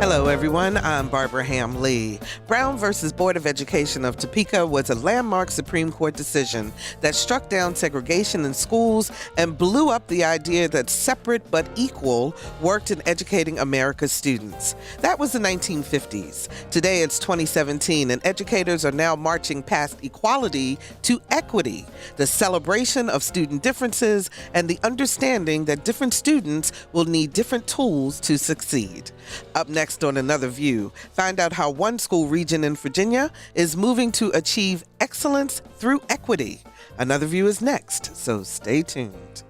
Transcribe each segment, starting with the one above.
Hello, everyone. I'm Barbara Ham Lee. Brown versus Board of Education of Topeka was a landmark Supreme Court decision that struck down segregation in schools and blew up the idea that separate but equal worked in educating America's students. That was the 1950s. Today it's 2017, and educators are now marching past equality to equity, the celebration of student differences and the understanding that different students will need different tools to succeed. Up next on Another View, find out how one school region in Virginia is moving to achieve excellence through equity. Another View is next, so stay tuned.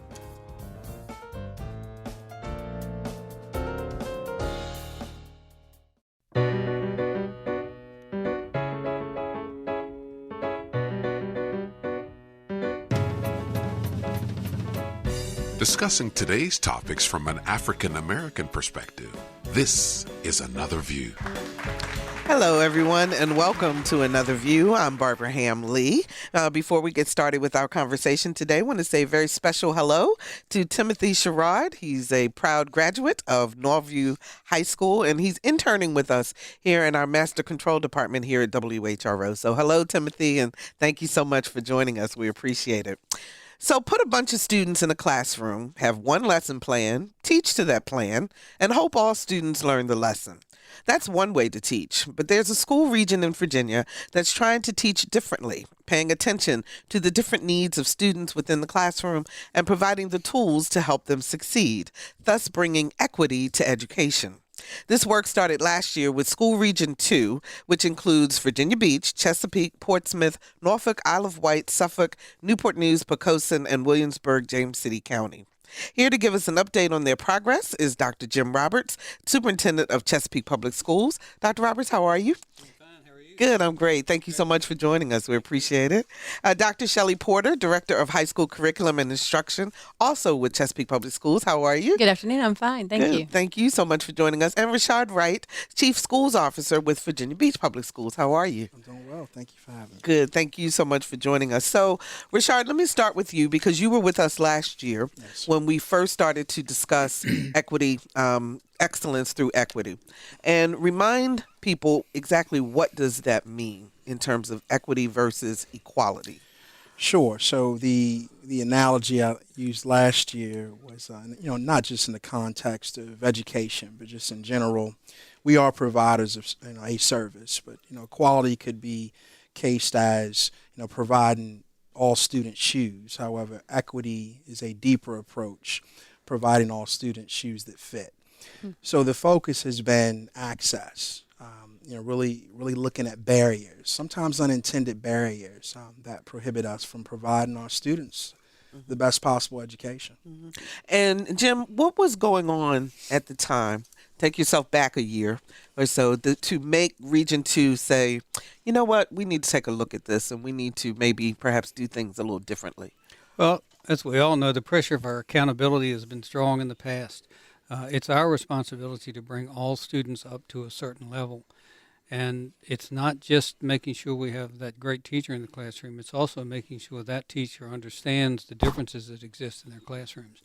Discussing today's topics from an African American perspective, this is Another View. Hello, everyone, and welcome to Another View. I'm Barbara Ham Lee. Before we get started with our conversation today, I want to say a very special hello to Timothy Sherrod. He's a proud graduate of Northview High School, and he's interning with us here in our Master Control Department here at WHRO. So hello, Timothy, and thank you so much for joining us. We appreciate it. So put a bunch of students in a classroom, have one lesson plan, teach to that plan, and hope all students learn the lesson. That's one way to teach, but there's a school region in Virginia that's trying to teach differently, paying attention to the different needs of students within the classroom and providing the tools to help them succeed, thus bringing equity to education. This work started last year with School Region 2, which includes Virginia Beach, Chesapeake, Portsmouth, Norfolk, Isle of Wight, Suffolk, Newport News, Poquoson, and Williamsburg, James City County. Here to give us an update on their progress is Dr. Jim Roberts, Superintendent of Chesapeake Public Schools. Dr. Roberts, how are you? Good, I'm great. Thank you so much for joining us. We appreciate it. Dr. Sheli Porter, Director of High School Curriculum and Instruction, also with Chesapeake Public Schools. How are you? Good afternoon. I'm fine. Thank you. Thank you so much for joining us. And Rashard Wright, Chief Schools Officer with Virginia Beach Public Schools. How are you? I'm doing well. Thank you for having me. Good. Thank you so much for joining us. So, Rashard, let me start with you because you were with us last year when we first started to discuss equity, excellence through equity, and remind people exactly what does that mean in terms of equity versus equality. Sure. So the analogy I used last year was, not just in the context of education, but just in general, we are providers of a service, but quality could be cased as providing all students shoes. However, equity is a deeper approach, providing all students shoes that fit. So the focus has been access, really looking at barriers, sometimes unintended barriers that prohibit us from providing our students the best possible education. And Jim, what was going on at the time? Take yourself back a year or so to make Region 2 say, you know what, we need to take a look at this and we need to maybe perhaps do things a little differently. Well, as we all know, the pressure of our accountability has been strong in the past. It's our responsibility to bring all students up to a certain level. And it's not just making sure we have that great teacher in the classroom, it's also making sure that teacher understands the differences that exist in their classrooms.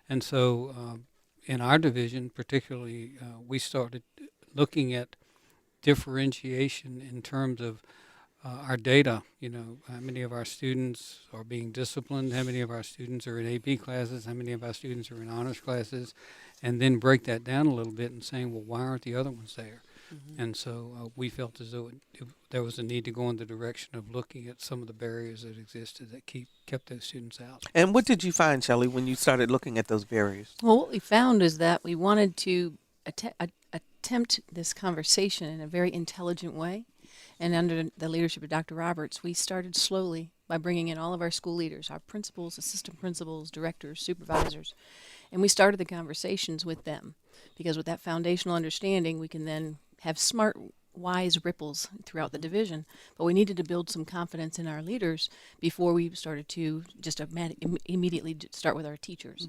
And so in our division particularly, we started looking at differentiation in terms of our data, how many of our students are being disciplined, how many of our students are in AP classes, how many of our students are in honors classes, and then break that down a little bit and saying, well, why aren't the other ones there? And so we felt as though there was a need to go in the direction of looking at some of the barriers that existed that kept those students out. And what did you find, Sheli, when you started looking at those barriers? Well, what we found is that we wanted to attempt this conversation in a very intelligent way. And under the leadership of Dr. Roberts, we started slowly by bringing in all of our school leaders, our principals, assistant principals, directors, supervisors, and we started the conversations with them. Because with that foundational understanding, we can then have smart, wise ripples throughout the division. But we needed to build some confidence in our leaders before we started to just immediately start with our teachers.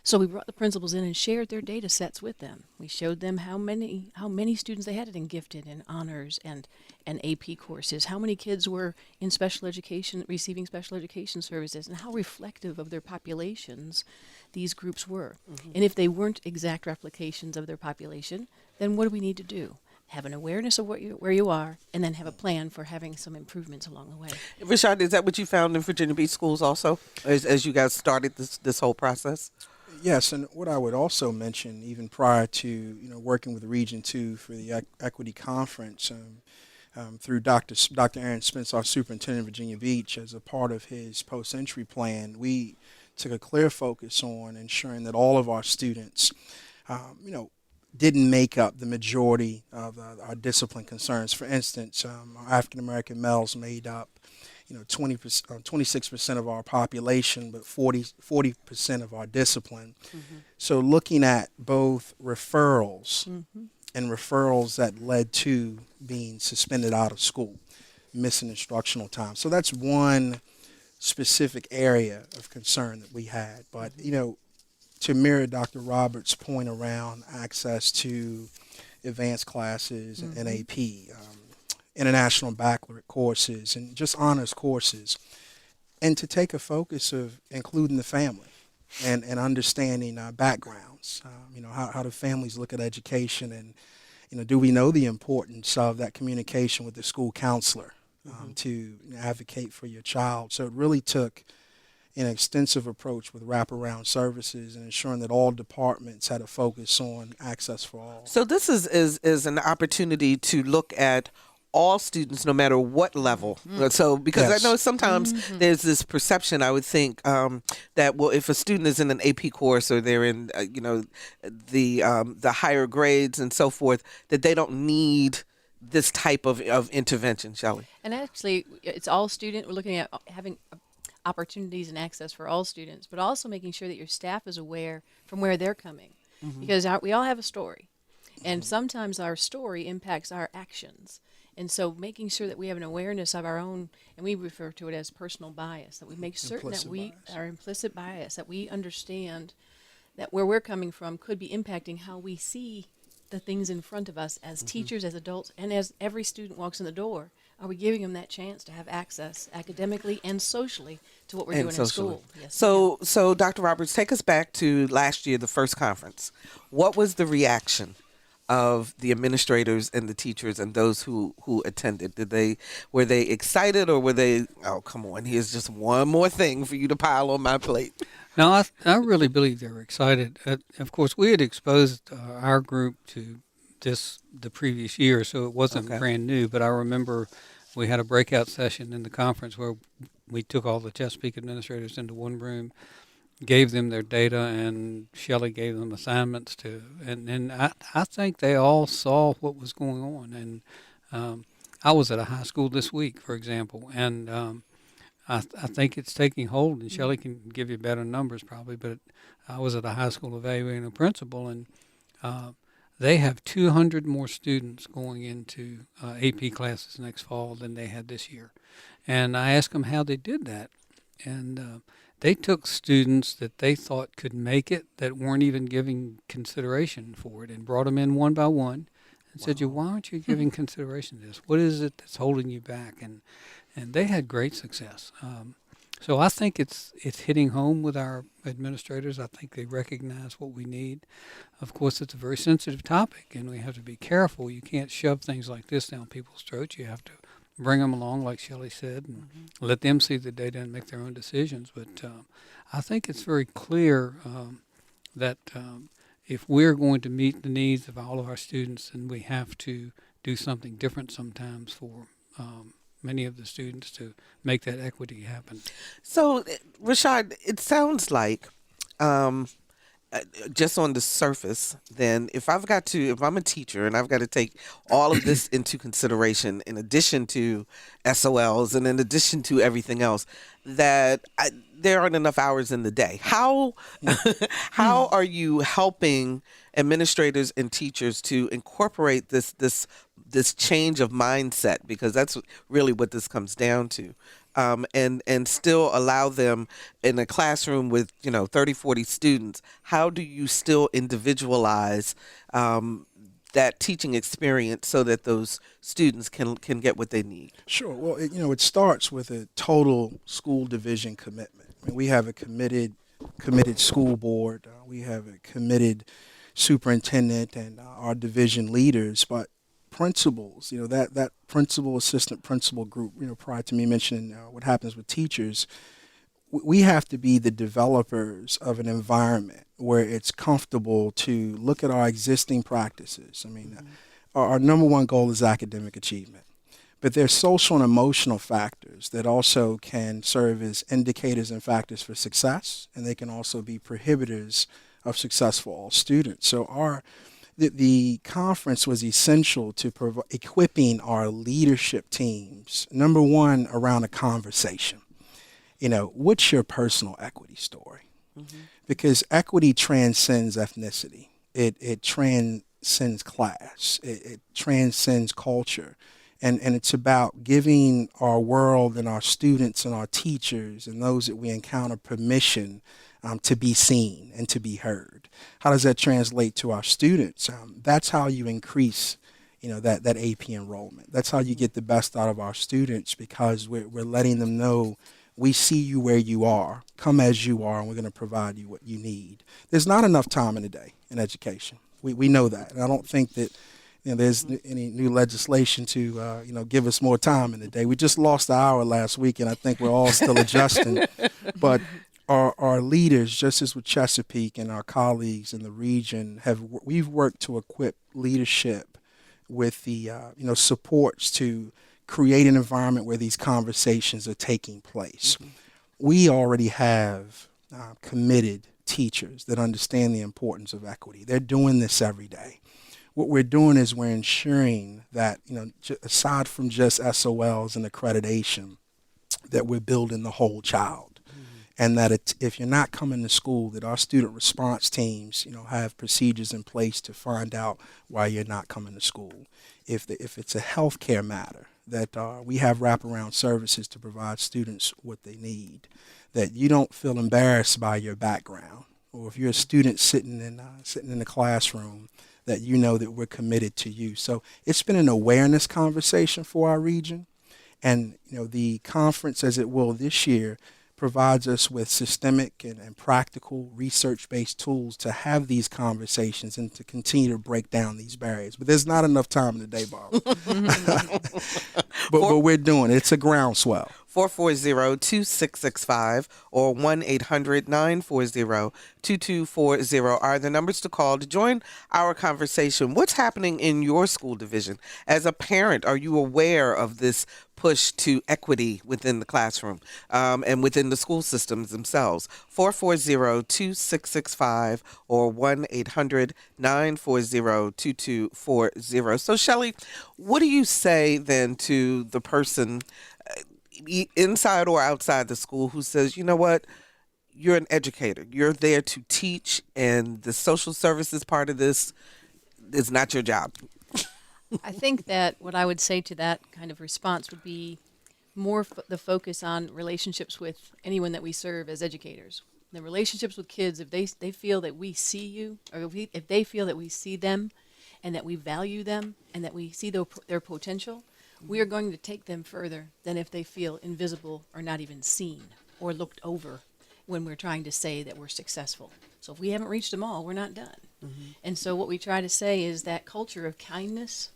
So we brought the principals in and shared their data sets with them. We showed them how many students they had in gifted and honors and AP courses, how many kids were in special education, receiving special education services, and how reflective of their populations these groups were. And if they weren't exact replications of their population, then what do we need to do? Have an awareness of where you are, and then have a plan for having some improvements along the way. Rashard, is that what you found in Virginia Beach schools also, as you guys started this whole process? Yes, and what I would also mention, even prior to working with Region 2 for the Equity Conference, through Dr. Aaron Spence, our superintendent of Virginia Beach, as a part of his post-entry plan, we took a clear focus on ensuring that all of our students, didn't make up the majority of our discipline concerns. For instance, our African American males made up 26% of our population, but 40% of our discipline. So looking at both referrals and referrals that led to being suspended out of school, missing instructional time. So that's one specific area of concern that we had. But, to mirror Dr. Roberts' point around access to advanced classes and AP, international baccalaureate courses, and just honors courses, and to take a focus of including the family and understanding backgrounds, how do families look at education, and do we know the importance of that communication with the school counselor to advocate for your child. So it really took an extensive approach with wraparound services and ensuring that all departments had a focus on access for all. So this is an opportunity to look at all students, no matter what level. So, because Yes. I know sometimes there's this perception, I would think, that, well, if a student is in an AP course or they're in, the higher grades and so forth, that they don't need this type of intervention, Sheli. And actually, it's all student. We're looking at having opportunities and access for all students, but also making sure that your staff is aware from where they're coming. Because we all have a story. And sometimes our story impacts our actions. And so making sure that we have an awareness of our own, and we refer to it as personal bias, that we make certain that our implicit bias, that we understand that where we're coming from could be impacting how we see the things in front of us as teachers, as adults, and as every student walks in the door. Are we giving them that chance to have access academically and socially to what we're doing in school? Yes, So Dr. Roberts, take us back to last year, the first conference. What was the reaction of the administrators and the teachers and those who attended? Were they excited, or were they, oh, come on, here's just one more thing for you to pile on my plate? No, I really believe they were excited. Of course, we had exposed our group to this the previous year, so it wasn't brand new. But I remember we had a breakout session in the conference where we took all the Chesapeake administrators into one room, gave them their data, and Sheli gave them assignments to. And I think they all saw what was going on. And I was at a high school this week, for example, and I think it's taking hold. And Sheli can give you better numbers probably, but I was at a high school evaluating a principal, and they have 200 more students going into AP classes next fall than they had this year. And I asked them how they did that. And they took students that they thought could make it, that weren't even giving consideration for it, and brought them in one by one and said, why aren't you giving consideration to this? What is it that's holding you back? And they had great success. So I think it's hitting home with our administrators. I think they recognize what we need. Of course, it's a very sensitive topic, and we have to be careful. You can't shove things like this down people's throats. You have to bring them along, like Sheli said, and let them see the data and make their own decisions. But I think it's very clear that if we're going to meet the needs of all of our students, then we have to do something different sometimes for many of the students to make that equity happen. So, Rashard, it sounds like, just on the surface, then if I'm a teacher and I've got to take all of this into consideration, in addition to SOLs and in addition to everything else, that there aren't enough hours in the day. How are you helping administrators and teachers to incorporate this change of mindset? Because that's really what this comes down to. and still allow them in a classroom with 30, 40 students? How do you still individualize that teaching experience so that those students can get what they need? Sure. Well, it starts with a total school division commitment. I mean, we have a committed school board. We have a committed superintendent and our division leaders, but principals, that principal, assistant principal group, prior to me mentioning what happens with teachers, we have to be the developers of an environment where it's comfortable to look at our existing practices. I mean, our number one goal is academic achievement. But there's social and emotional factors that also can serve as indicators and factors for success, and they can also be prohibitors of success for all students. So the conference was essential to equipping our leadership teams, number one, around a conversation. What's your personal equity story? Mm-hmm. Because equity transcends ethnicity. It transcends class. It transcends culture. And it's about giving our world and our students and our teachers and those that we encounter permission to be seen and to be heard. How does that translate to our students? That's how you increase, that AP enrollment. That's how you get the best out of our students, because we're letting them know we see you where you are. Come as you are, and we're going to provide you what you need. There's not enough time in the day in education. We know that. And I don't think that there's any new legislation to give us more time in the day. We just lost an hour last week, and I think we're all still adjusting. But our leaders, just as with Chesapeake and our colleagues in the region, we've worked to equip leadership with the supports to create an environment where these conversations are taking place. Mm-hmm. We already have committed teachers that understand the importance of equity. They're doing this every day. What we're doing is we're ensuring that, aside from just SOLs and accreditation, that we're building the whole child. Mm-hmm. And that if you're not coming to school, that our student response teams, have procedures in place to find out why you're not coming to school. If it's a healthcare matter, that we have wraparound services to provide students what they need, that you don't feel embarrassed by your background, or if you're a student sitting in the classroom, that that we're committed to you. So it's been an awareness conversation for our region, and the conference, as it will this year, provides us with systemic and practical research-based tools to have these conversations and to continue to break down these barriers. But there's not enough time in the day, Bob. but we're doing it. It's a groundswell. 440-2665 or 1-800-940-2240 are the numbers to call to join our conversation. What's happening in your school division? As a parent, are you aware of this push to equity within the classroom and within the school systems themselves? 440-2665 or 1-800-940-2240. So, Sheli, what do you say then to the person inside or outside the school who says, you know what, you're an educator, you're there to teach, and the social services part of this is not your job? I think that what I would say to that kind of response would be more the focus on relationships with anyone that we serve as educators. The relationships with kids, if they feel that we see you, or if they feel that we see them and that we value them and that we see their potential, we are going to take them further than if they feel invisible or not even seen or looked over when we're trying to say that we're successful. So if we haven't reached them all, we're not done. Mm-hmm. And so what we try to say is that culture of kindness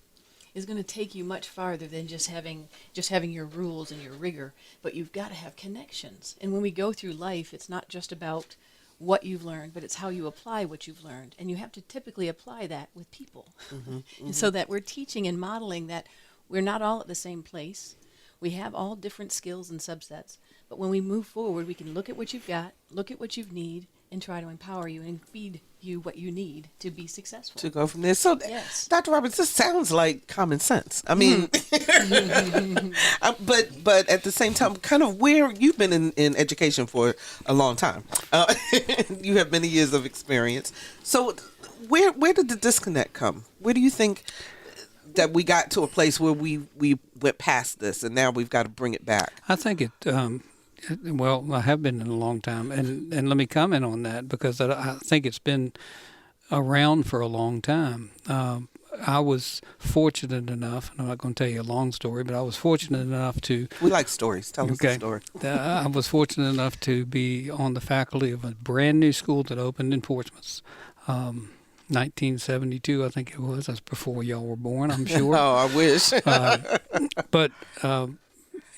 is going to take you much farther than just having your rules and your rigor, but you've got to have connections. And when we go through life, it's not just about what you've learned, but it's how you apply what you've learned. And you have to typically apply that with people. Mm-hmm, mm-hmm. And so that we're teaching and modeling that we're not all at the same place. We have all different skills and subsets. But when we move forward, we can look at what you've got, look at what you need, and try to empower you and feed you what you need to be successful. To go from there. So, yes. Dr. Roberts, this sounds like common sense. I mean, but at the same time, kind of where you've been in education for a long time. You have many years of experience. So where did the disconnect come? Where do you think that we got to a place where we went past this and now we've got to bring it back? I think well, I have been in a long time, and let me comment on that because I think it's been around for a long time. I was fortunate enough, and I'm not going to tell you a long story, but I was fortunate enough to... We like stories. Tell us the story. I was fortunate enough to be on the faculty of a brand new school that opened in Portsmouth. 1972, I think it was. That's before y'all were born, I'm sure. Oh, I wish. But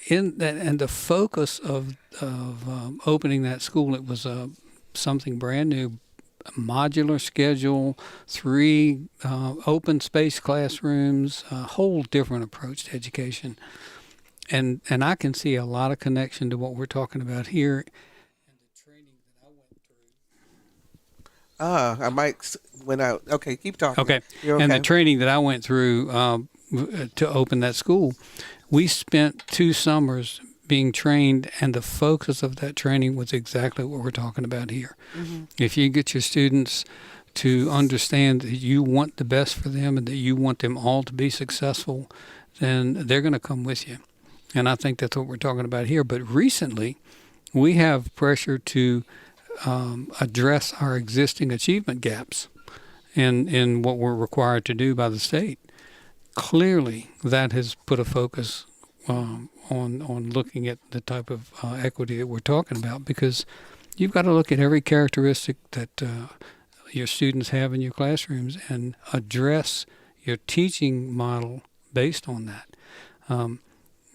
in that, and the focus of opening that school, it was something brand new, a modular schedule, 3 open space classrooms, a whole different approach to education, and I can see a lot of connection to what we're talking about here. And the training that I went through. I might went out. Okay, keep talking. Okay. You're okay. And the training that I went through to open that school, we spent 2 summers being trained, and the focus of that training was exactly what we're talking about here. Mm-hmm. If you get your students to understand that you want the best for them and that you want them all to be successful, then they're going to come with you. And I think that's what we're talking about here. But recently, we have pressure to address our existing achievement gaps in what we're required to do by the state. Clearly, that has put a focus on looking at the type of equity that we're talking about, because you've got to look at every characteristic that your students have in your classrooms and address your teaching model based on that.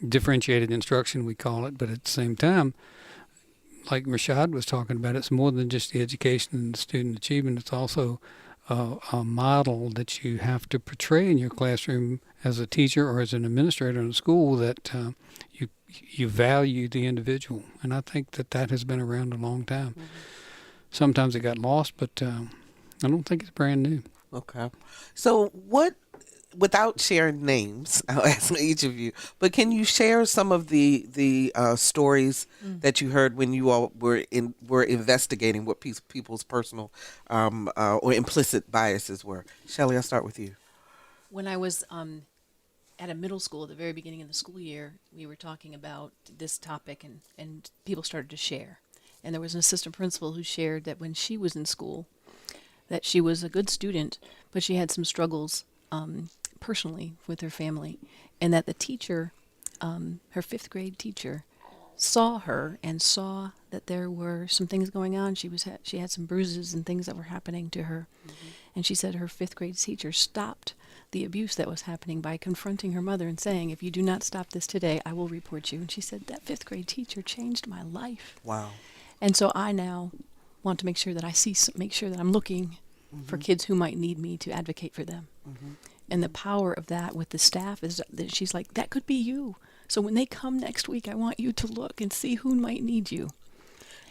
Differentiated instruction, we call it, but at the same time, like Rashard was talking about, it's more than just the education and the student achievement. It's also a model that you have to portray in your classroom as a teacher or as an administrator in a school, that you value the individual. And I think that has been around a long time. Mm-hmm. Sometimes it got lost, but I don't think it's brand new. Okay. So without sharing names, I'll ask each of you, but can you share some of the stories that you heard when you all were investigating what people's personal or implicit biases were? Sheli, I'll start with you. When I was at a middle school at the very beginning of the school year, we were talking about this topic, and people started to share. And there was an assistant principal who shared that when she was in school, that she was a good student, but she had some struggles personally with her family, and that the teacher, her 5th grade teacher, saw her and saw that there were some things going on. She had some bruises and things that were happening to her. Mm-hmm. And she said her 5th grade teacher stopped the abuse that was happening by confronting her mother and saying, "If you do not stop this today, I will report you." And she said, that 5th grade teacher changed my life. Wow. And so I now want to make sure that make sure that I'm looking for kids who might need me to advocate for them. Mm-hmm. And the power of that with the staff is that she's like, that could be you. So when they come next week, I want you to look and see who might need you.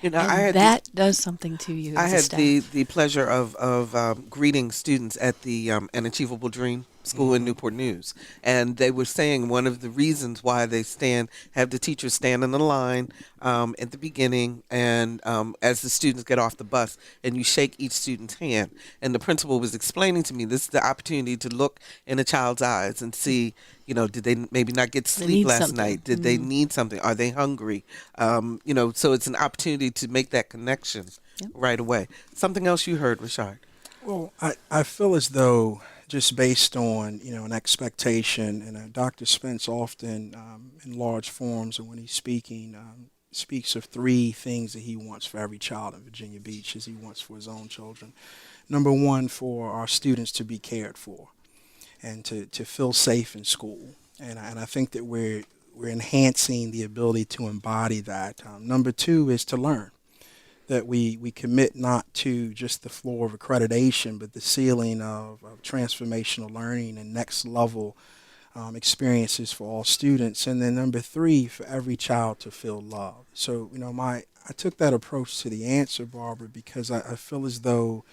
You know, and does something to you. I as had a staff. the pleasure of greeting students at the An Achievable Dream School in Newport News, and they were saying one of the reasons why they have the teachers stand in the line at the beginning, and as the students get off the bus, and you shake each student's hand, and the principal was explaining to me, this is the opportunity to look in a child's eyes and see, did they maybe not get sleep last night? Did they need something? Are they hungry? So it's an opportunity to make that connection right away. Something else you heard, Rashard? Well, I feel as though, just based on, an expectation, and Dr. Spence often, in large forums and when he's speaking, speaks of 3 things that he wants for every child in Virginia Beach, as he wants for his own children. Number 1, for our students to be cared for and to feel safe in school. And I think that we're enhancing the ability to embody that. Number 2 is to learn. That we commit not to just the floor of accreditation, but the ceiling of transformational learning and next level experiences for all students. And then number 3, for every child to feel loved. So, I took that approach to the answer, Barbara, because I feel as though,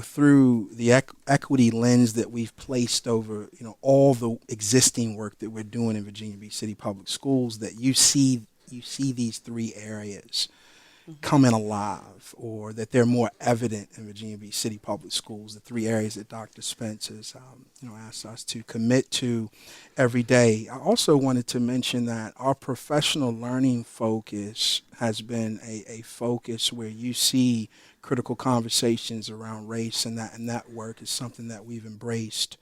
through the equity lens that we've placed over, all the existing work that we're doing in Virginia Beach City Public Schools, that you see these 3 areas. coming alive, or that they're more evident in Virginia Beach City Public Schools, the 3 areas that Dr. Spence has asked us to commit to every day. I also wanted to mention that our professional learning focus has been a focus where you see critical conversations around race, and that work is something that we've embraced.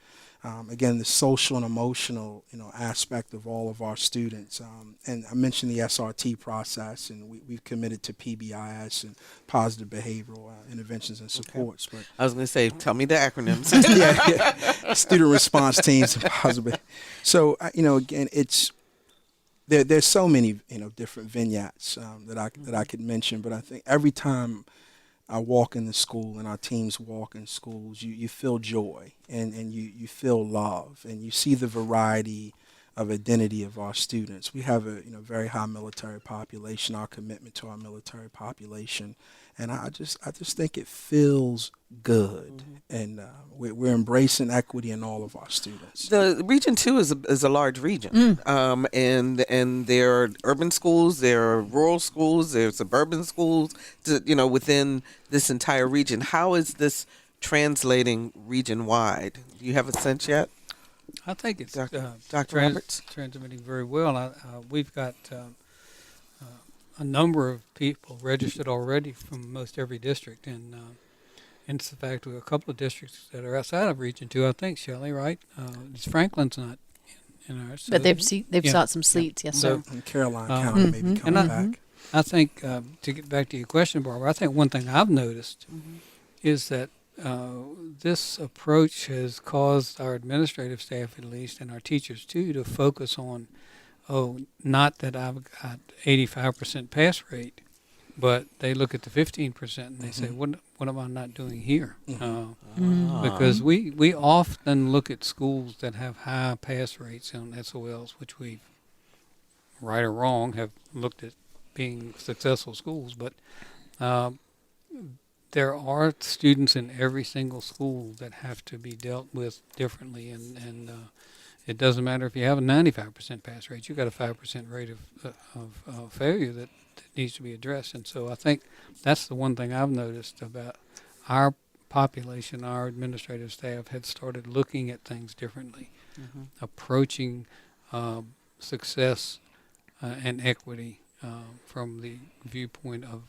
Again, the social and emotional, aspect of all of our students. And I mentioned the SRT process, and we've committed to PBIS and positive behavioral interventions and supports. Okay. But I was going to say, tell me the acronyms. yeah, student response teams and positive. So, again, it's there's so many, different vignettes that I could mention. But I think every time I walk in the school and our teams walk in schools, you feel joy and you feel love, and you see the variety of identity of our students. We have a very high military population, our commitment to our military population, and I just think it feels good, and we're embracing equity in all of our students. The Region 2 is a large region, and there are urban schools, there are rural schools, there are suburban schools, within this entire region. How is this translating region-wide? Do you have a sense yet? I think it's Dr. Roberts? transmitting very well. We've got a number of people registered already from most every district, and in fact, we have a couple of districts that are outside of Region 2, I think, Shelley, right? Franklin's not in ours. So but they've sought some seats, yes, sir. And Caroline County may be coming back. I think, to get back to your question, Barbara, I think one thing I've noticed is that this approach has caused our administrative staff, at least, and our teachers too, to focus on, not that I've got 85% pass rate, but they look at the 15% and they say, what am I not doing here? Because we often look at schools that have high pass rates on SOLs, which we, right or wrong, have looked at being successful schools, but there are students in every single school that have to be dealt with differently, and it doesn't matter if you have a 95% pass rate. You've got a 5% rate of failure that needs to be addressed. And so I think that's the one thing I've noticed about our population. Our administrative staff had started looking at things differently, approaching success and equity from the viewpoint of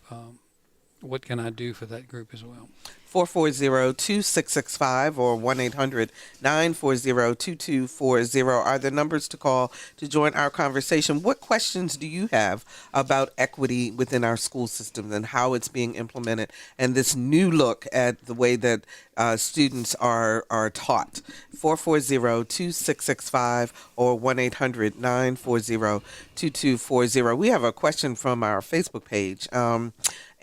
what can I do for that group as well. 440-2665 or 1-800-940-2240 are the numbers to call to join our conversation. What questions do you have about equity within our school system and how it's being implemented, and this new look at the way that students are taught? 440-2665 or 1-800-940-2240. We have a question from our Facebook page.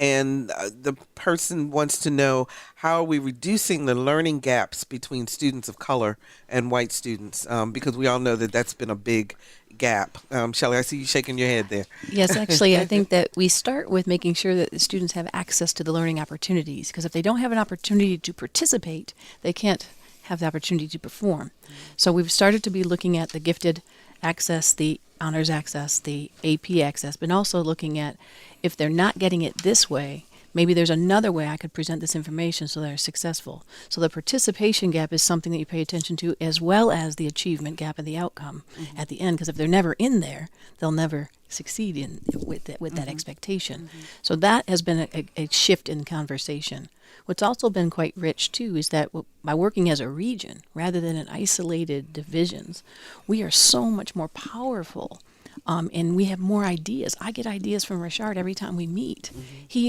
And the person wants to know, how are we reducing the learning gaps between students of color and white students? Because we all know that that's been a big gap. Shelley, I see you shaking your head there. Yes, actually, I think that we start with making sure that the students have access to the learning opportunities, because if they don't have an opportunity to participate, they can't have the opportunity to perform. So we've started to be looking at the gifted access, the honors access, the AP access, but also looking at, if they're not getting it this way, maybe there's another way I could present this information so they're successful. So the participation gap is something that you pay attention to, as well as the achievement gap and the outcome at the end, because if they're never in there, they'll never succeed with that expectation. So that has been a shift in conversation. What's also been quite rich, too, is that by working as a region rather than in isolated divisions, we are so much more powerful. And we have more ideas. I get ideas from Rashard every time we meet.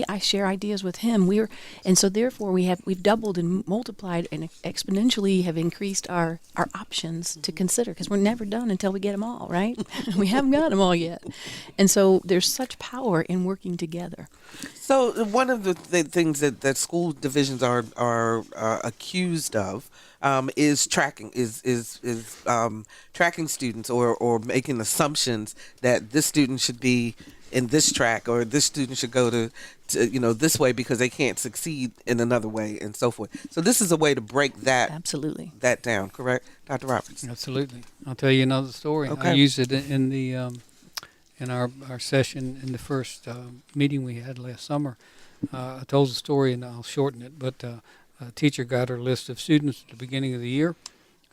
I share ideas with him. And so therefore we've doubled and multiplied and exponentially have increased our options to consider, because we're never done until we get them all, right? We haven't got them all yet. And so there's such power in working together. So one of the things that school divisions are accused of is tracking tracking students or making assumptions that this student should be in this track, or this student should go to this way because they can't succeed in another way, and so forth. So this is a way to break that down, correct, Dr. Roberts? Absolutely. I'll tell you another story. Okay. I used it in the in our session in the first meeting we had last summer. I told the story, and I'll shorten it, but a teacher got her list of students at the beginning of the year,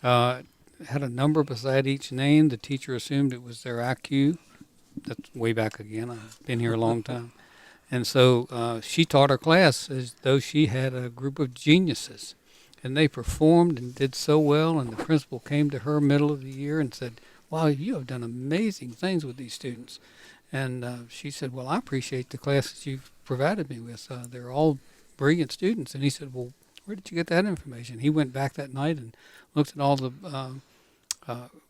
had a number beside each name. The teacher assumed it was their IQ. That's way back again. I've been here a long time. And so she taught her class as though she had a group of geniuses. And they performed and did so well, and the principal came to her middle of the year and said, "Wow, you have done amazing things with these students." And she said, "Well, I appreciate the class that you've provided me with. They're all brilliant students." And he said, "Well, where did you get that information?" He went back that night and looked at all the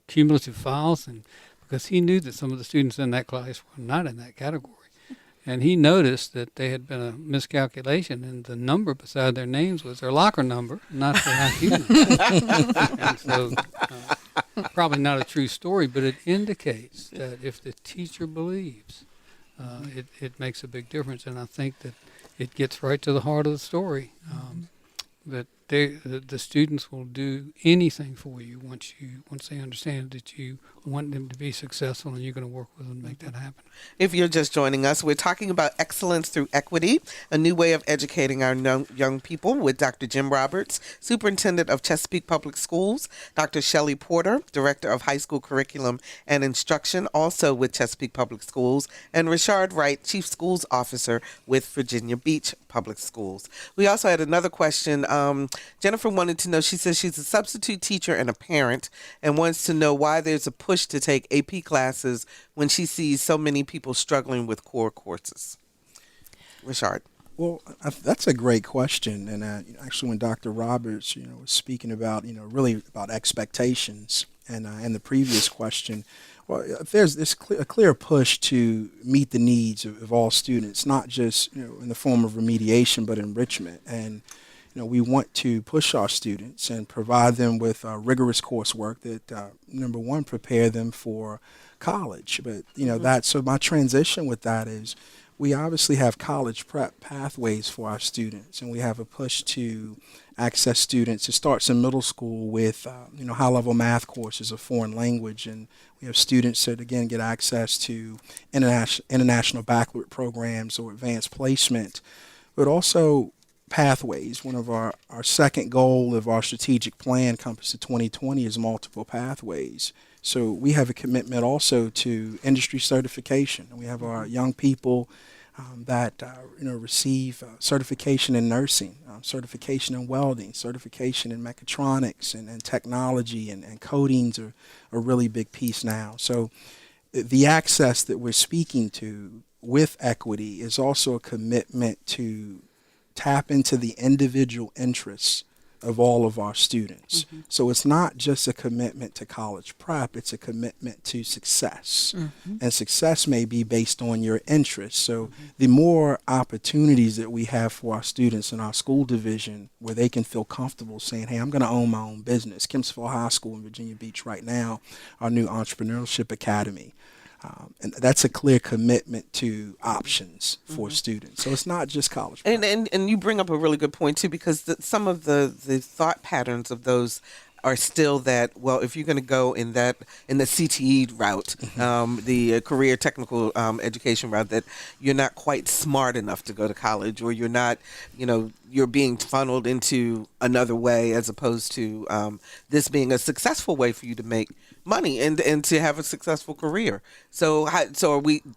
cumulative files, and because he knew that some of the students in that class were not in that category. And he noticed that there had been a miscalculation, and the number beside their names was their locker number, not their IQ number. And so, probably not a true story, but it indicates that if the teacher believes, it makes a big difference. And I think that it gets right to the heart of the story. That the students will do anything for you once they understand that you want them to be successful, and you're going to work with them to make that happen. If you're just joining us, we're talking about excellence through equity, a new way of educating our young people, with Dr. Jim Roberts, Superintendent of Chesapeake Public Schools, Dr. Sheli Porter, Director of High School Curriculum and Instruction, also with Chesapeake Public Schools, and Rashard Wright, Chief Schools Officer with Virginia Beach Public Schools. We also had another question. Jennifer wanted to know, she says she's a substitute teacher and a parent, and wants to know why there's a push to take AP classes when she sees so many people struggling with core courses. Rashard. Well, that's a great question, and actually, when Dr. Roberts, was speaking about, really about expectations, and in the previous question, well, if there's a clear push to meet the needs of all students, not just in the form of remediation, but enrichment, and we want to push our students and provide them with rigorous coursework that, number one, prepare them for college. But, so my transition with that is we obviously have college prep pathways for our students, and we have a push to access students. It starts in middle school with, high-level math courses of foreign language, and we have students that, again, get access to international baccalaureate programs or advanced placement, but also pathways. One of our second goal of our strategic plan, Compass to 2020, is multiple pathways. So we have a commitment also to industry certification. We have our young people that receive certification in nursing, certification in welding, certification in mechatronics and technology, and coding's are a really big piece now. So the access that we're speaking to with equity is also a commitment to tap into the individual interests of all of our students. Mm-hmm. So it's not just a commitment to college prep, it's a commitment to success. Mm-hmm. And success may be based on your interests. So the more opportunities that we have for our students in our school division where they can feel comfortable saying, hey, I'm going to own my own business. Kempsville High School in Virginia Beach right now, our new entrepreneurship academy. And that's a clear commitment to options for students. So it's not just college. And you bring up a really good point, too, because some of the thought patterns of those are still that, well, if you're going to go in the CTE route, the career technical education route, that you're not quite smart enough to go to college, or you're not, you're being funneled into another way, as opposed to this being a successful way for you to make money and to have a successful career. So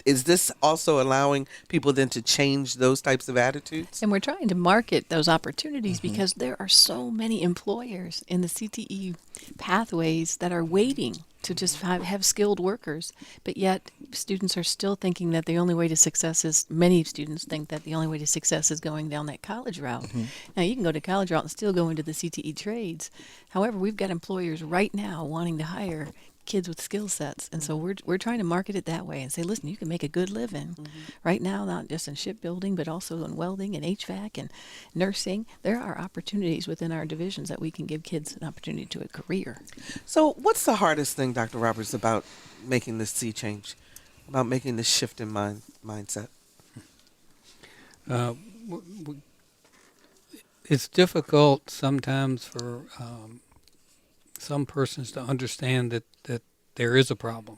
is this also allowing people then to change those types of attitudes? And we're trying to market those opportunities because there are so many employers in the CTE pathways that are waiting to just have skilled workers, but yet students are still thinking that the only way to success is, many students think that the only way to success is going down that college route. Now, you can go to college route and still go into the CTE trades. However, we've got employers right now wanting to hire kids with skill sets, and so we're trying to market it that way and say, listen, you can make a good living right now, not just in shipbuilding, but also in welding and HVAC and nursing. There are opportunities within our divisions that we can give kids an opportunity to a career. So what's the hardest thing, Dr. Roberts, about making this sea change, about making this shift in mindset? It's difficult sometimes for some persons to understand that there is a problem.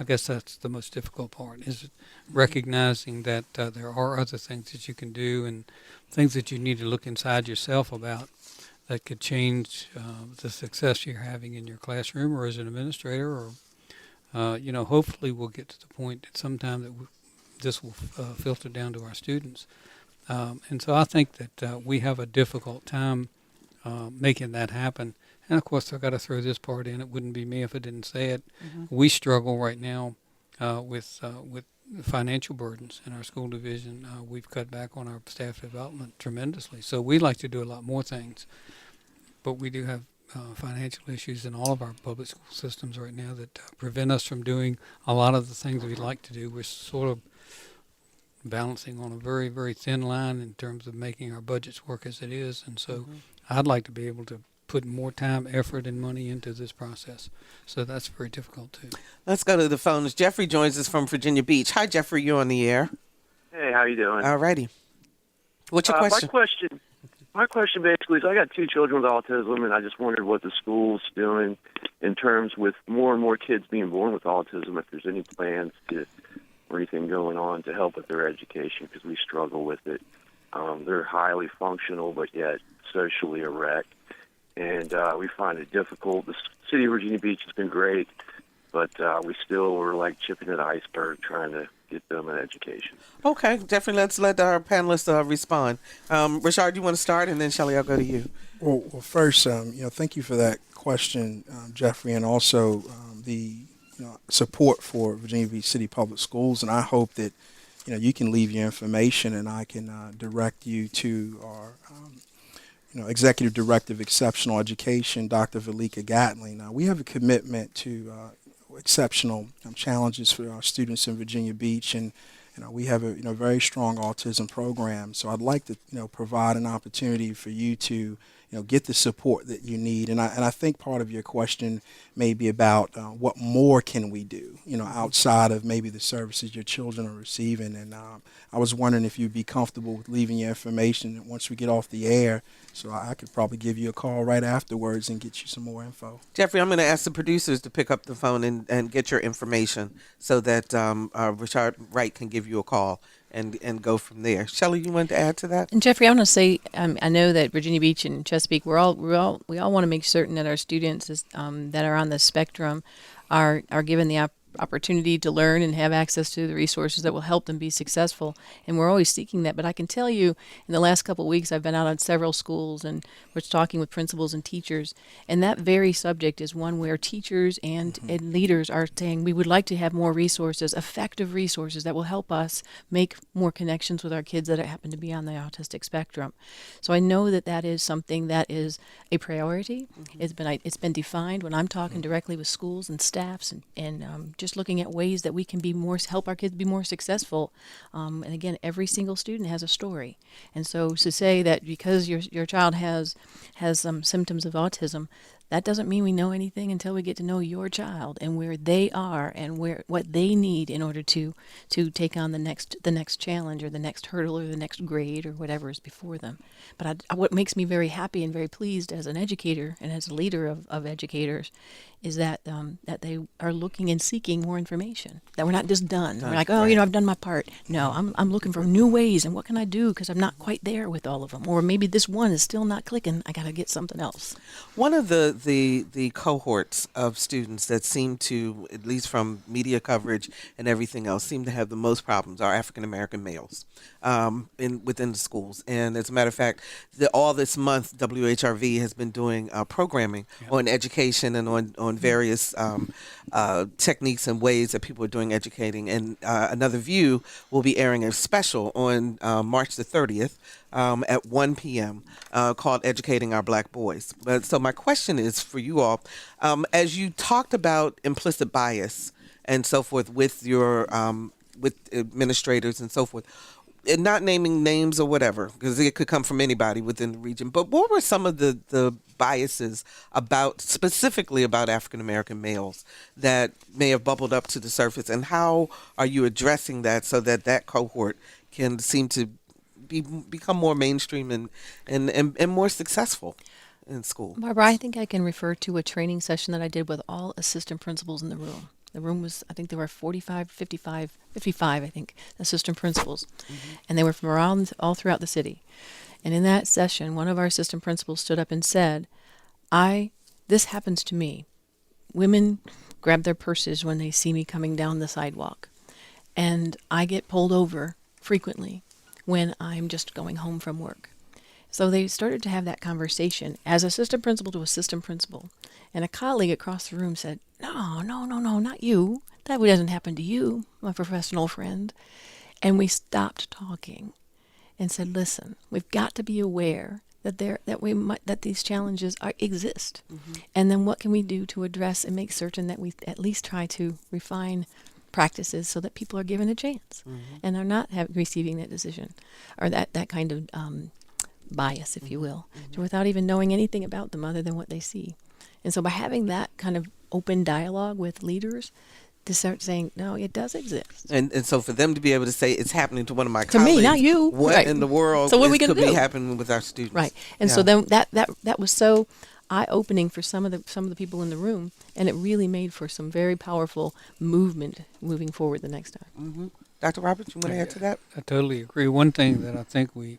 I guess that's the most difficult part, is recognizing that there are other things that you can do and things that you need to look inside yourself about that could change the success you're having in your classroom or as an administrator, or hopefully we'll get to the point at some time that this will filter down to our students. And so I think that we have a difficult time making that happen. And of course, I've got to throw this part in. It wouldn't be me if I didn't say it. We struggle right now with financial burdens in our school division. We've cut back on our staff development tremendously. So we like to do a lot more things, but we do have financial issues in all of our public school systems right now that prevent us from doing a lot of the things we'd like to do. We're sort of balancing on a very, very thin line in terms of making our budgets work as it is. And so I'd like to be able to put more time, effort, and money into this process. So that's very difficult too. Let's go to the phones. Jeffrey joins us from Virginia Beach. Hi, Jeffrey. You're on the air. Hey, how you doing? All righty. What's your question? My question basically is, I got 2 children with autism, and I just wondered what the school's doing in terms with more and more kids being born with autism, if there's any plans or anything going on to help with their education, because we struggle with it. They're highly functional, but yet socially erect. And we find it difficult. The city of Virginia Beach has been great, but we still are like chipping at the iceberg trying to get them an education. Okay, definitely. Let's let our panelists respond. Rashard, you want to start, and then Sheli, I'll go to you. Well, first, thank you for that question, Jeffrey, and also the support for Virginia Beach City Public Schools. And I hope that you can leave your information, and I can direct you to our Executive Director of Exceptional Education, Dr. Valika Gatling. Now, we have a commitment to exceptional challenges for our students in Virginia Beach, and we have a very strong autism program. So I'd like to provide an opportunity for you to get the support that you need. And I think part of your question may be about what more can we do, outside of maybe the services your children are receiving. And I was wondering if you'd be comfortable with leaving your information once we get off the air, so I could probably give you a call right afterwards and get you some more info. Jeffrey, I'm going to ask the producers to pick up the phone and get your information so that Rashard Wright can give you a call and go from there. Sheli, you want to add to that? And Jeffrey, I want to say, I know that Virginia Beach and Chesapeake, we all want to make certain that our students that are on the spectrum are given the opportunity to learn and have access to the resources that will help them be successful. And we're always seeking that. But I can tell you, in the last couple of weeks, I've been out on several schools and we're talking with principals and teachers. And that very subject is one where teachers and leaders are saying we would like to have more resources, effective resources that will help us make more connections with our kids that happen to be on the autistic spectrum. So I know that is something that is a priority. It's been defined when I'm talking directly with schools and staffs and just looking at ways that we can help our kids be more successful. And again, every single student has a story. And so to say that because your child has some symptoms of autism, that doesn't mean we know anything until we get to know your child and where they are and what they need in order to take on the next challenge or the next hurdle or the next grade or whatever is before them. But what makes me very happy and very pleased as an educator and as a leader of educators is that they are looking and seeking more information. That we're not just done. We're like, I've done my part. No, I'm looking for new ways and what can I do because I'm not quite there with all of them. Or maybe this one is still not clicking. I got to get something else. One of the cohorts of students that seem to, at least from media coverage and everything else, seem to have the most problems are African American males within the schools. And as a matter of fact, all this month, WHRV has been doing programming on education and on various techniques and ways that people are doing educating. And Another View will be airing a special on March the 30th at 1 p.m. Called Educating Our Black Boys. So my question is for you all, as you talked about implicit bias and so forth with your with administrators and so forth, and not naming names or whatever, because it could come from anybody within the region, but what were some of the biases specifically about African American males that may have bubbled up to the surface, and how are you addressing that so that cohort can seem to become more mainstream and more successful in school? Barbara, I think I can refer to a training session that I did with all assistant principals in the room. The room was, I think there were 55, I think, assistant principals. And they were from around all throughout the city. And in that session, one of our assistant principals stood up and said, this happens to me. Women grab their purses when they see me coming down the sidewalk. And I get pulled over frequently when I'm just going home from work. So they started to have that conversation as assistant principal to assistant principal. And a colleague across the room said, no, not you. That doesn't happen to you, my professional friend. And we stopped talking and said, listen, we've got to be aware that these challenges exist. And then what can we do to address and make certain that we at least try to refine practices so that people are given a chance and are not receiving that decision or that kind of bias, if you will, without even knowing anything about them other than what they see. And so by having that kind of open dialogue with leaders to start saying, no, it does exist. And so for them to be able to say, it's happening to one of my To colleagues. me, not you. What Right. in the world So what are we gonna could be do? happening with our students? Right. And so then that was so eye-opening for some of the people in the room, and it really made for some very powerful movement moving forward the next time. Dr. Roberts, you want to add to that? I totally agree. One thing that I think we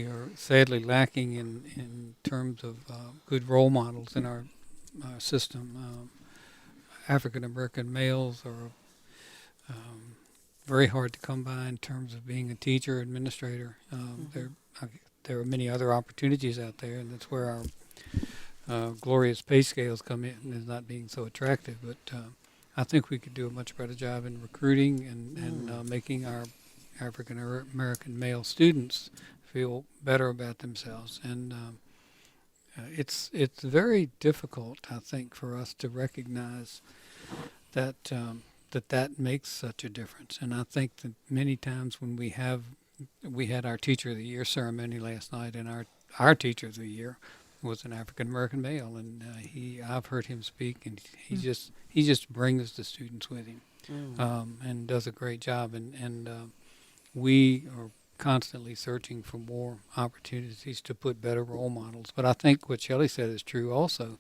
are sadly lacking in terms of good role models in our system. African American males are very hard to come by in terms of being a teacher, administrator. There are many other opportunities out there, and that's where our glorious pay scales come in, as not being so attractive. But I think we could do a much better job in recruiting and making our African American male students feel better about themselves. And it's very difficult, I think, for us to recognize that that makes such a difference. And I think that many times when we had our Teacher of the Year ceremony last night, and our Teacher of the Year was an African American male, and I've heard him speak, and he just brings the students with him, and does a great job. And we are constantly searching for more opportunities to put better role models. But I think what Shelley said is true also.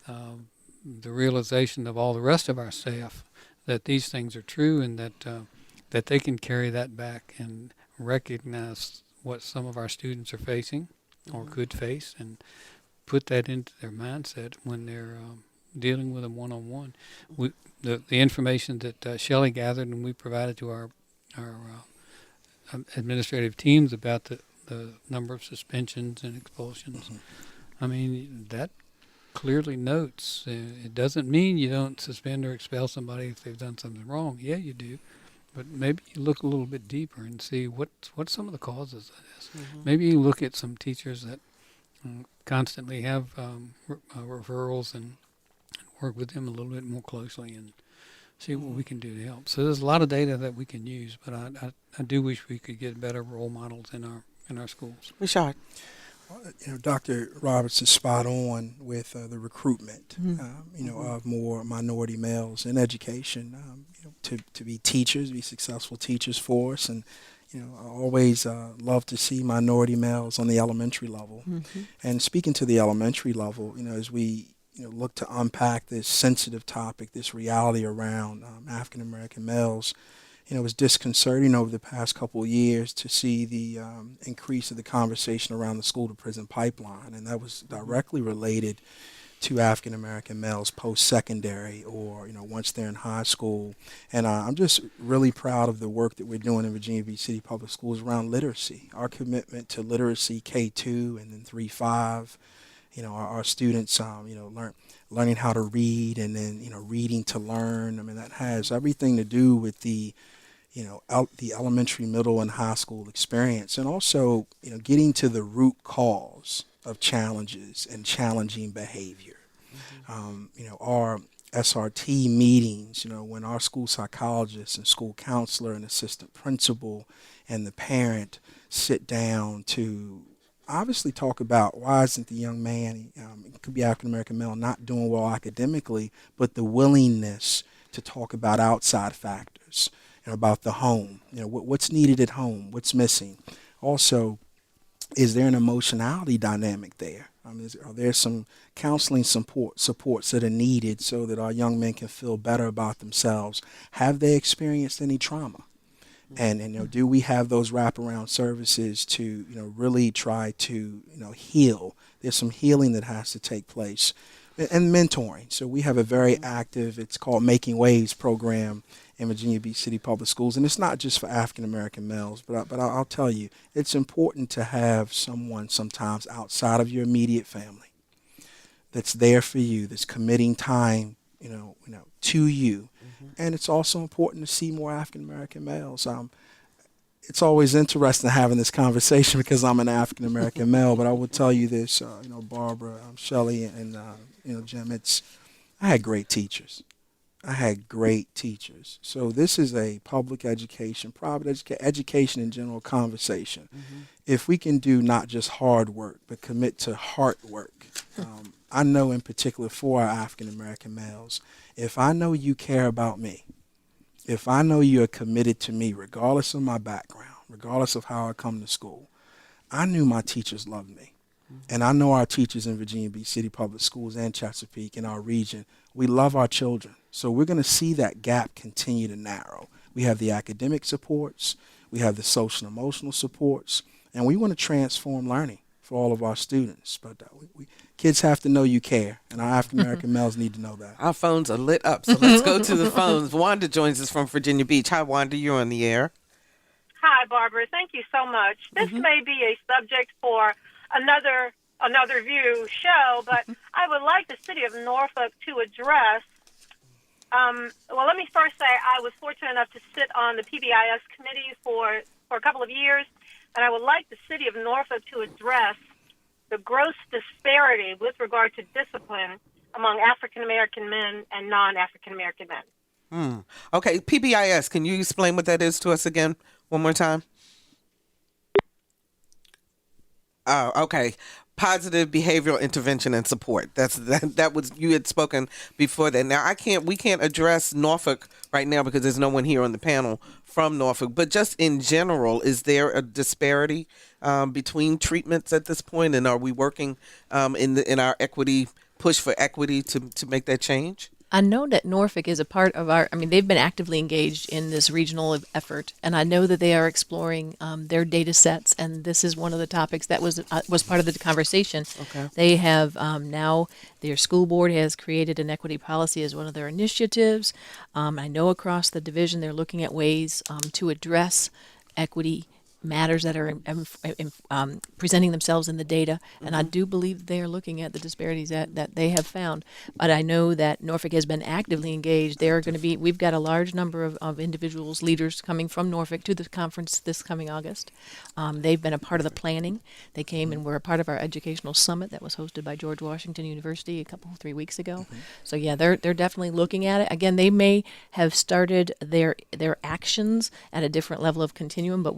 The realization of all the rest of our staff that these things are true, and that they can carry that back and recognize what some of our students are facing or could face, and put that into their mindset when they're dealing with them one-on-one. The information that Shelley gathered and we provided to our administrative teams about the number of suspensions and expulsions, I mean, that clearly notes. It doesn't mean you don't suspend or expel somebody if they've done something wrong. Yeah, you do. But maybe you look a little bit deeper and see what's some of the causes of this. Maybe you look at some teachers that constantly have referrals and work with them a little bit more closely and see what we can do to help. So there's a lot of data that we can use, but I do wish we could get better role models in our schools. Rashard. Dr. Roberts is spot on with the recruitment, of more minority males in education, to be teachers, be successful teachers for us. And, I always love to see minority males on the elementary level. And speaking to the elementary level, as we look to unpack this sensitive topic, this reality around African American males, it was disconcerting over the past couple of years to see the increase of the conversation around the school-to-prison pipeline, and that was directly related to African American males post-secondary or once they're in high school. And I'm just really proud of the work that we're doing in Virginia Beach City Public Schools around literacy, our commitment to literacy K2 and then 3-5. Our students, learning how to read, and then reading to learn. I mean, that has everything to do with the the elementary, middle, and high school experience, and also getting to the root cause of challenges and challenging behavior. Our SRT meetings, when our school psychologist and school counselor and assistant principal and the parent sit down to obviously talk about why isn't the young man, it could be African American male, not doing well academically, but the willingness to talk about outside factors, about the home, what's needed at home, what's missing. Also, is there an emotionality dynamic there? Are there some counseling supports that are needed so that our young men can feel better about themselves. Have they experienced any trauma? And do we have those wraparound services to really try to heal? There's some healing that has to take place, and mentoring. So we have a very active, it's called Making Waves program in Virginia Beach City Public Schools, and it's not just for African American males, but I'll tell you, it's important to have someone sometimes outside of your immediate family that's there for you, that's committing time, to you. And it's also important to see more African American males. It's always interesting having this conversation because I'm an African American male, but I will tell you this, Barbara, Sheli, and Jim, I had great teachers. So this is a public education, private education in general conversation. If we can do not just hard work, but commit to heart work. I know in particular for our African American males, if I know you care about me, if I know you're committed to me, regardless of my background, regardless of how I come to school, I knew my teachers loved me. And I know our teachers in Virginia Beach City Public Schools and Chesapeake in our region, we love our children. So we're going to see that gap continue to narrow. We have the academic supports, we have the social and emotional supports, and we want to transform learning for all of our students. But kids have to know you care, and our African American males need to know that. Our phones are lit up, so let's go to the phones. Wanda joins us from Virginia Beach. Hi, Wanda, you're on the air. Hi, Barbara. Thank you so much. This may be a subject for another view show, but I would like the city of Norfolk to address. Well, let me first say I was fortunate enough to sit on the PBIS committee for a couple of years, and I would like the city of Norfolk to address the gross disparity with regard to discipline among African American men and non-African American men. Okay, PBIS, can you explain what that is to us again one more time? Oh, okay. Positive behavioral intervention and support. That was, you had spoken before that. Now we can't address Norfolk right now because there's no one here on the panel from Norfolk, but just in general, is there a disparity between treatments at this point, and are we working in our equity push for equity to make that change? I know that Norfolk is a part of they've been actively engaged in this regional effort, and I know that they are exploring their data sets, and this is one of the topics that was part of the conversation. Okay. They have now, their school board has created an equity policy as one of their initiatives. I know across the division they're looking at ways to address equity matters that are presenting themselves in the data, and I do believe they are looking at the disparities that they have found. But I know that Norfolk has been actively engaged. We've got a large number of individuals, leaders coming from Norfolk to the conference this coming August. They've been a part of the planning. They came and were a part of our educational summit that was hosted by George Washington University 3 weeks ago. So yeah, they're definitely looking at it. Again, they may have started their actions at a different level of continuum, but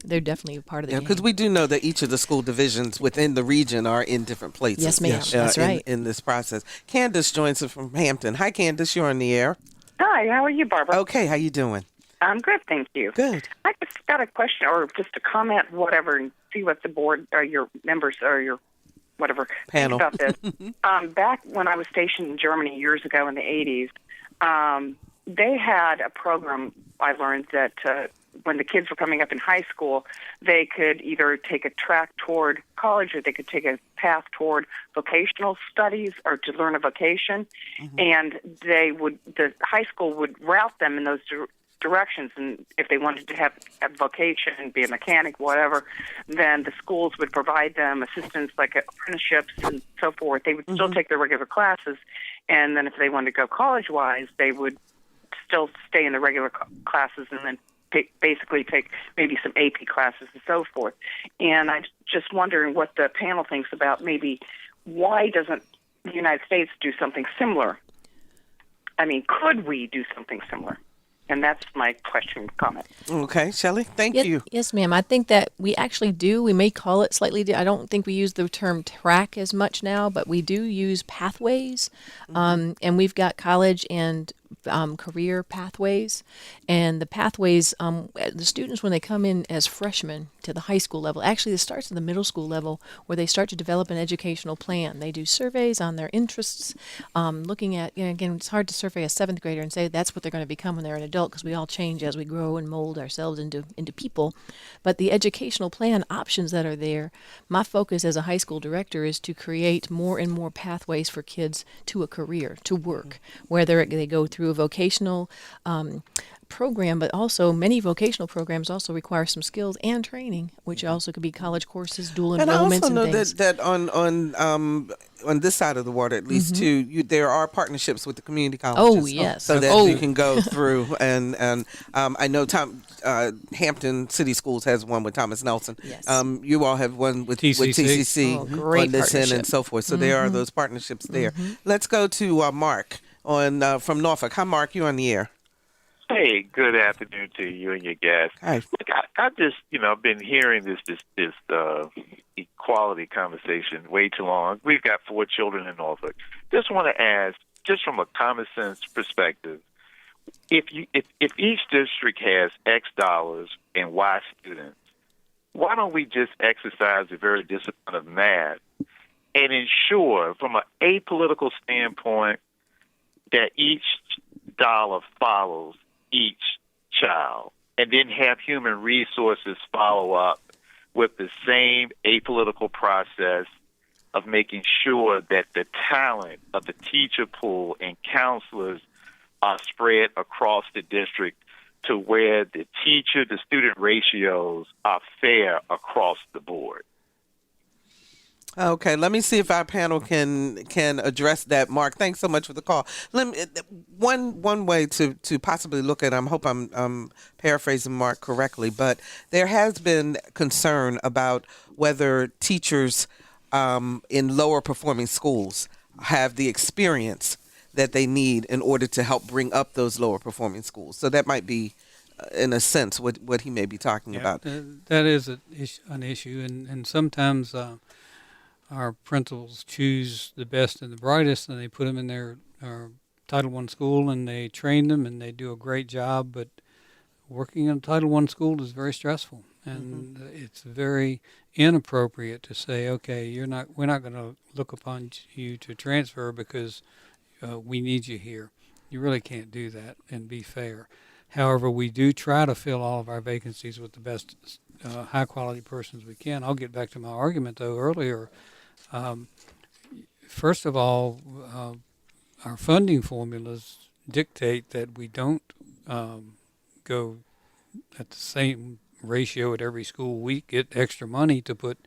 they're definitely a part of the game. Because we do know that each of the school divisions within the region are in different places. Yes, ma'am. That's right. In this process. Candace joins us from Hampton. Hi, Candace. You're on the air. Hi. How are you, Barbara? Okay. How you doing? I'm good, thank you. Good. I just got a question or just a comment, whatever, and see what the board or your members or your whatever panel think about this. Back when I was stationed in Germany years ago in the 80s, they had a program. I learned that when the kids were coming up in high school, they could either take a track toward college or they could take a path toward vocational studies or to learn a vocation. And the high school would route them in those directions. And if they wanted to have a vocation, be a mechanic, whatever, then the schools would provide them assistance like apprenticeships and so forth. They would still take their regular classes. And then if they wanted to go college-wise, they would still stay in the regular classes and then basically take maybe some AP classes and so forth. And I'm just wondering what the panel thinks about maybe why doesn't the United States do something similar? I mean, could we do something similar? And that's my question comment. Okay, Sheli, thank you. Yes, ma'am. I think that we actually do. We may call it slightly. I don't think we use the term track as much now, but we do use pathways. And we've got college and career pathways, and the pathways, the students, when they come in as freshmen to the high school level, actually it starts at the middle school level where they start to develop an educational plan. They do surveys on their interests, looking at, again, it's hard to survey a 7th grader and say that's what they're going to become when they're an adult, because we all change as we grow and mold ourselves into people. But the educational plan options that are there, my focus as a high school director is to create more and more pathways for kids to a career, to work, whether they go through a vocational program, but also many vocational programs also require some skills and training, which also could be college courses, dual enrollments, and I also know things. that on this side of the water, at least too, there are partnerships with the community colleges. Oh, yes. So that you can go through, and I know Hampton City Schools has one with Thomas Nelson. Yes. You all have one with TCC. TCC Great on this end and partnership. so forth. So there are those partnerships there. Let's go to Mark from Norfolk. Hi, Mark. You're on the air. Hey, good afternoon to you and your guests. Hi. Look, I just, been hearing this equality conversation way too long. We've got 4 children in Norfolk. Just want to ask, just from a common sense perspective, if each district has X dollars and Y students, why don't we just exercise the very discipline of math and ensure, from an apolitical standpoint, that each dollar follows each child, and then have human resources follow up with the same apolitical process of making sure that the talent of the teacher pool and counselors are spread across the district to where the teacher-to-student ratios are fair across the board. Okay, let me see if our panel can address that, Mark. Thanks so much for the call. One way to possibly look at it, I hope I'm paraphrasing Mark correctly, but there has been concern about whether teachers in lower performing schools have the experience that they need in order to help bring up those lower performing schools. So that might be, in a sense, what he may be talking about. That is an issue, and sometimes our principals choose the best and the brightest, and they put them in their Title I school, and they train them, and they do a great job. But working in a Title I school is very stressful, and it's very inappropriate to say, okay, we're not going to look upon you to transfer because we need you here. You really can't do that and be fair. However, we do try to fill all of our vacancies with the best high-quality persons we can. I'll get back to my argument, though, earlier. First of all, our funding formulas dictate that we don't go at the same ratio at every school. We get extra money to put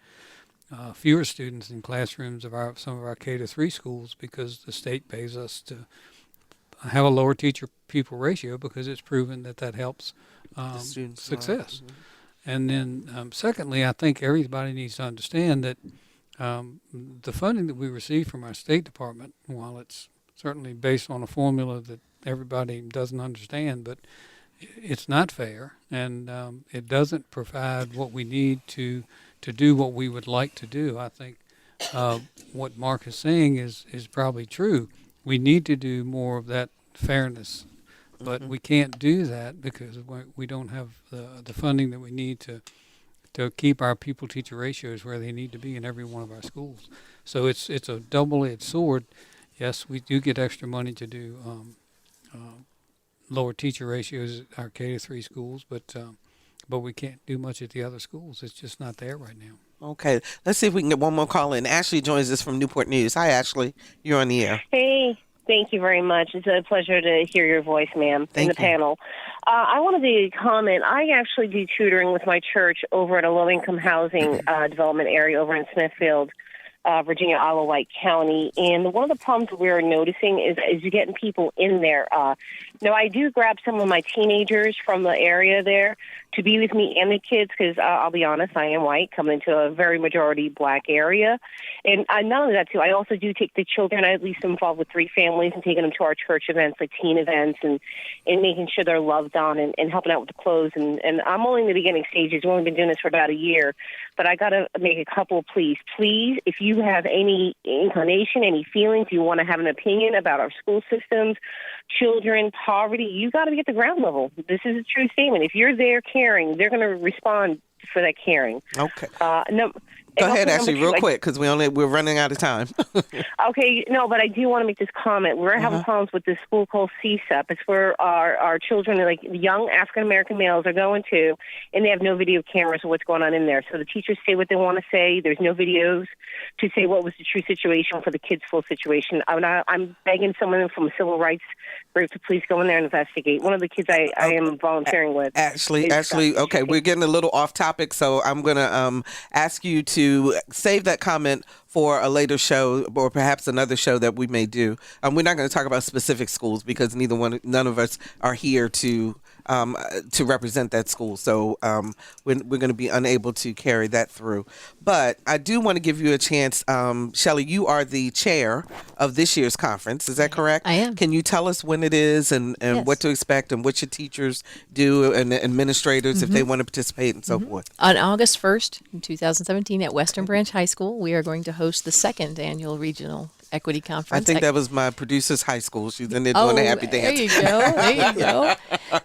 fewer students in classrooms of some of our K-3 schools because the state pays us to have a lower teacher-pupil ratio because it's proven that helps success. And then secondly, I think everybody needs to understand that the funding that we receive from our State Department, while it's certainly based on a formula that everybody doesn't understand, but it's not fair, and it doesn't provide what we need to do what we would like to do. I think what Mark is saying is probably true. We need to do more of that fairness, but we can't do that because we don't have the funding that we need to keep our pupil-teacher ratios where they need to be in every one of our schools. So it's a double-edged sword. Yes, we do get extra money to do lower teacher ratios at our K-3 schools, but we can't do much at the other schools. It's just not there right now. Okay, let's see if we can get one more call in. Ashley joins us from Newport News. Hi, Ashley. You're on the air. Hey, thank you very much. It's a pleasure to hear your voice, ma'am, in the panel. I wanted to comment. I actually do tutoring with my church over at a low-income housing development area over in Smithfield, Virginia, Isle of Wight County. And one of the problems we're noticing is you're getting people in there. No, I do grab some of my teenagers from the area there to be with me and the kids because I'll be honest, I am white, coming into a very majority black area. And not only that, too, I also do take the children. I at least involved with 3 families and taking them to our church events, like teen events, and making sure they're loved on and helping out with the clothes. And I'm only in the beginning stages. We've only been doing this for about a year. But I got to make a couple of pleas. Please, if you have any inclination, any feelings, you want to have an opinion about our school systems, children, poverty, you got to be at the ground level. This is a true statement. If you're there caring, they're going to respond for that caring. Okay. No. Go ahead, Ashley, real quick, because we're running out of time. Okay, no, but I do want to make this comment. We're having problems with this school called CSEP. It's where our children, like young African-American males, are going to, and they have no video cameras of what's going on in there. So the teachers say what they want to say. There's no videos to say what was the true situation for the kids' full situation. I'm begging someone from a civil rights group to please go in there and investigate. One of the kids I am volunteering with. Ashley, okay, we're getting a little off topic, so I'm going to ask you to save that comment for a later show or perhaps another show that we may do. We're not going to talk about specific schools because none of us are here to represent that school. So we're going to be unable to carry that through. But I do want to give you a chance. Sheli, you are the chair of this year's conference. Is that correct? I am. Can you tell us when it is and Yes. what to expect and what your teachers do and administrators if they want to participate and so forth? On August 1st, in 2017, at Western Branch High School, we are going to host the 2nd annual Regional Equity I Conference. think that was my producer's high school. She's in there doing a happy dance. There you go. There you go.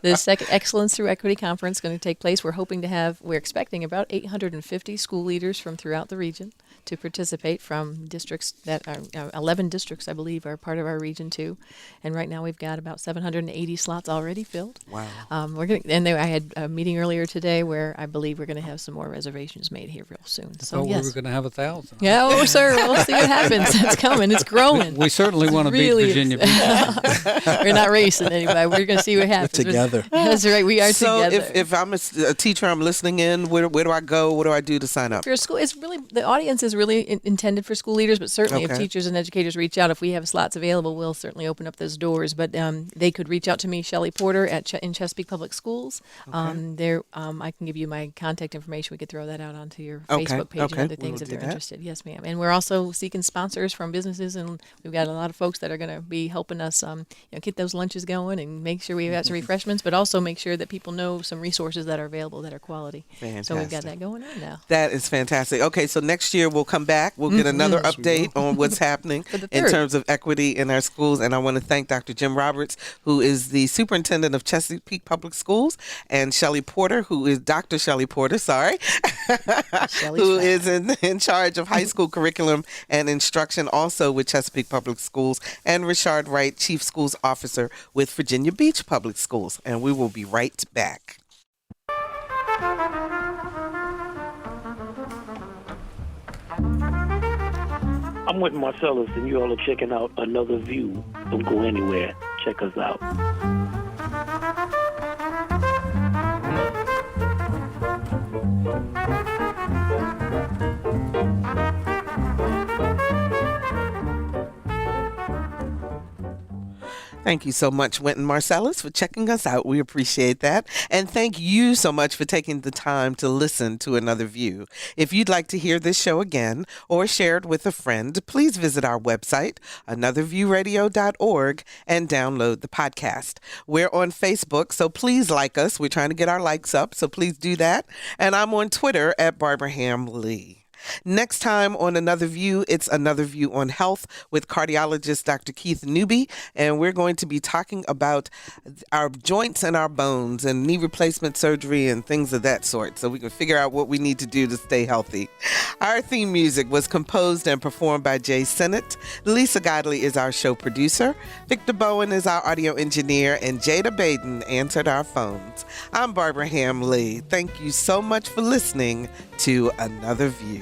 The second Excellence Through Equity Conference is going to take place. We're expecting about 850 school leaders from throughout the region to participate from districts that are 11 districts, I believe, are part of our region too. And right now we've got about 780 slots already filled. Wow. I had a meeting earlier today where I believe we're going to have some more reservations made here real soon. So we were going to have 1,000. Yeah, oh, sir. We'll see what happens. It's coming. It's growing. We certainly want to beat Virginia Beach. We're not racing anybody. We're going to see what happens. We're together. That's right. We are So together. if I'm a teacher, I'm listening in, where do I go? What do I do to sign up? For school, it's really the audience is really intended for school leaders, but certainly if Okay. teachers and educators reach out, if we have slots available, we'll certainly open up those doors. But they could reach out to me, Sheli Porter, in Chesapeake Public Schools. I can give you my contact information. We could throw that out onto your Facebook page and other things if they're interested. Yes, ma'am. And we're also seeking sponsors from businesses, and we've got a lot of folks that are going to be helping us get those lunches going and make sure we have some refreshments, but also make sure that people know some resources that are available that are quality. Fantastic. So we've got that going on now. That is fantastic. Okay, so next year we'll come back. We'll get another update on what's happening in terms of equity in our schools. And I want to thank Dr. Jim Roberts, who is the superintendent of Chesapeake Public Schools, and Sheli Porter, who is Dr. Sheli Porter, who is in charge of high school curriculum and instruction also with Chesapeake Public Schools, and Rashard Wright, Chief Schools Officer with Virginia Beach Public Schools. And we will be right back. I'm with Marcellus, and you all are checking out Another View. Don't go anywhere. Check us out. Thank you so much, Wynton Marcellus, for checking us out. We appreciate that. And thank you so much for taking the time to listen to Another View. If you'd like to hear this show again or share it with a friend, please visit our website, anotherviewradio.org, and download the podcast. We're on Facebook, so please like us. We're trying to get our likes up, so please do that. And I'm on Twitter at Barbara Ham Lee. Next time on Another View, it's Another View on Health with cardiologist Dr. Keith Newby, and we're going to be talking about our joints and our bones and knee replacement surgery and things of that sort, so we can figure out what we need to do to stay healthy. Our theme music was composed and performed by Jay Sennett. Lisa Godley is our show producer. Victor Bowen is our audio engineer, and Jada Baden answered our phones. I'm Barbara Ham Lee. Thank you so much for listening to Another View.